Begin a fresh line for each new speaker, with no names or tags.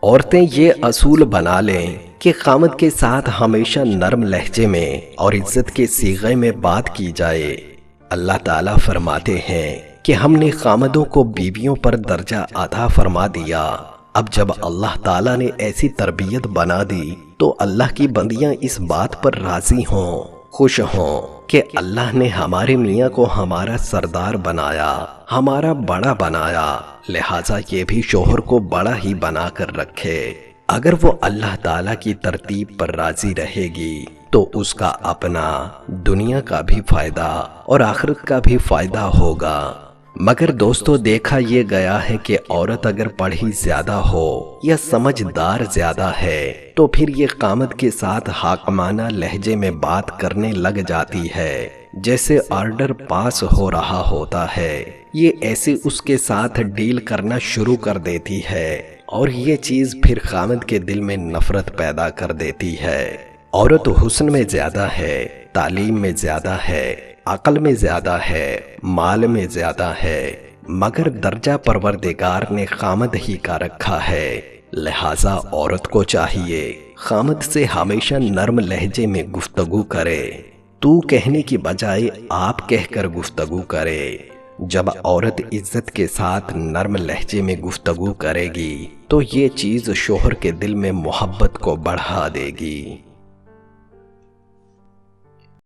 عورتیں یہ اصول بنا لیں کہ خامد کے ساتھ ہمیشہ نرم لہجے میں اور عزت کے صیغے میں بات کی جائے۔ اللہ تعالیٰ فرماتے ہیں کہ ہم نے خامدوں کو بیویوں پر درجہ عطا فرما دیا۔ اب جب اللہ تعالیٰ نے ایسی تربیت بنا دی تو اللہ کی بندیاں اس بات پر راضی ہوں، خوش ہوں کہ اللہ نے ہمارے میاں کو ہمارا سردار بنایا، ہمارا بڑا بنایا، لہٰذا یہ بھی شوہر کو بڑا ہی بنا کر رکھے۔ اگر وہ اللہ تعالیٰ کی ترتیب پر راضی رہے گی تو اس کا اپنا دنیا کا بھی فائدہ اور آخرت کا بھی فائدہ ہوگا۔ مگر دوستو، دیکھا یہ گیا ہے کہ عورت اگر پڑھی زیادہ ہو یا سمجھدار زیادہ ہے تو پھر یہ خامد کے ساتھ حاکمانہ لہجے میں بات کرنے لگ جاتی ہے، جیسے آرڈر پاس ہو رہا ہوتا ہے۔ یہ ایسے اس کے ساتھ ڈیل کرنا شروع کر دیتی ہے اور یہ چیز پھر خامد کے دل میں نفرت پیدا کر دیتی ہے۔ عورت حسن میں زیادہ ہے، تعلیم میں زیادہ ہے، عقل میں زیادہ ہے، مال میں زیادہ ہے، مگر درجہ پروردگار نے خامد ہی کا رکھا ہے۔ لہٰذا عورت کو چاہیے خامد سے ہمیشہ نرم لہجے میں گفتگو کرے، تو کہنے کی بجائے آپ کہہ کر گفتگو کرے۔ جب عورت عزت کے ساتھ نرم لہجے میں گفتگو کرے گی تو یہ چیز شوہر کے دل میں محبت کو بڑھا دے گی۔